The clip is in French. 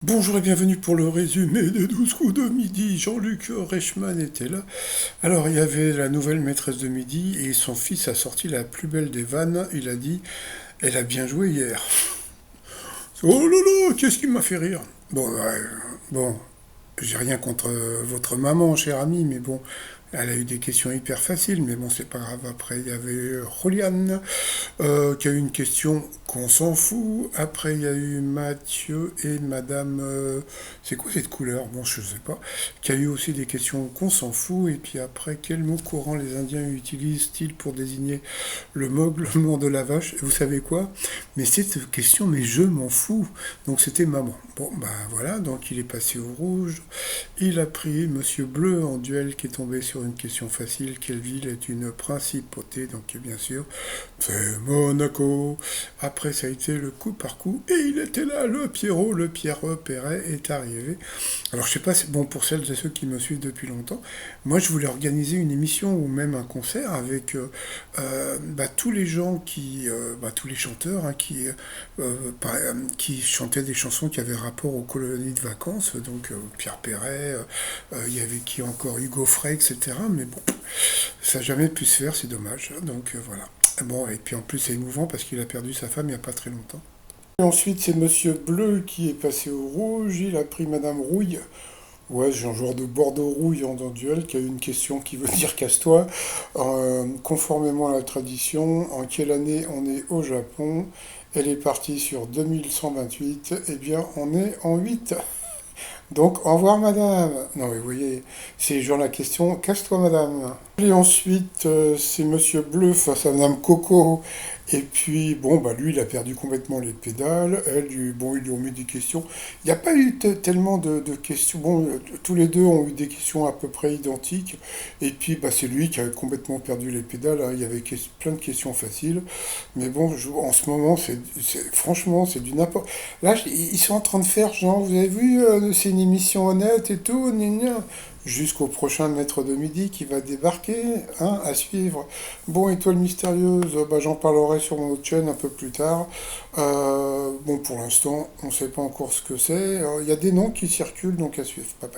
Bonjour et bienvenue pour le résumé des 12 coups de midi. Jean-Luc Reichmann était là. Alors, il y avait la nouvelle maîtresse de midi et son fils a sorti la plus belle des vannes. Il a dit, elle a bien joué hier. Oh là là, qu'est-ce qui m'a fait rire? Bon, j'ai rien contre votre maman, cher ami, mais bon, elle a eu des questions hyper faciles, mais bon, c'est pas grave. Après, il y avait Roliane, qui a eu une question qu'on s'en fout. Après, il y a eu Mathieu et Madame. C'est quoi cette couleur? Bon, je sais pas. Qui a eu aussi des questions qu'on s'en fout. Et puis après, quel mot courant les Indiens utilisent-ils pour désigner le meuglement de la vache? Vous savez quoi? Mais cette question, mais je m'en fous. Donc c'était maman. Bon, ben voilà. Donc il est passé au rouge. Il a pris Monsieur Bleu en duel qui est tombé sur une question facile. Quelle ville est une principauté? Donc bien sûr, c'est Monaco. Après, ça a été le coup par coup. Et il était là, le Pierrot, le Pierre Perret est arrivé. Alors, je sais pas, bon, pour celles et ceux qui me suivent depuis longtemps, moi, je voulais organiser une émission ou même un concert avec tous les gens tous les chanteurs qui chantaient des chansons qui avaient rapport aux colonies de vacances. Donc, Pierre Perret, il y avait qui encore Hugo Frey, etc. Mais bon, ça n'a jamais pu se faire, c'est dommage. Donc, voilà. Bon, et puis en plus, c'est émouvant parce qu'il a perdu sa femme il n'y a pas très longtemps. Et ensuite, c'est Monsieur Bleu qui est passé au rouge. Il a pris Madame Rouille. Ouais, j'ai un joueur de Bordeaux Rouille en duel qui a eu une question qui veut dire casse-toi. Conformément à la tradition, en quelle année on est au Japon? Elle est partie sur 2128. Eh bien, on est en 8. Donc, au revoir, madame. Non, mais vous voyez, c'est genre la question, casse-toi, madame. Et ensuite, c'est Monsieur Bleu face à Madame Coco. Et puis, bon, bah lui, il a perdu complètement les pédales. Elle, bon, ils lui ont mis des questions. Il n'y a pas eu tellement de questions. Bon, tous les deux ont eu des questions à peu près identiques. Et puis, bah, c'est lui qui a complètement perdu les pédales, hein. Il y avait plein de questions faciles. Mais bon, en ce moment, franchement, c'est du n'importe. Là, ils sont en train de faire, genre, vous avez vu, c'est une émission honnête et tout, gna gna. Jusqu'au prochain maître de midi qui va débarquer, hein, à suivre. Bon, étoile mystérieuse, bah, j'en parlerai sur mon autre chaîne un peu plus tard. Bon, pour l'instant, on ne sait pas encore ce que c'est. Il y a des noms qui circulent, donc à suivre. Bye bye.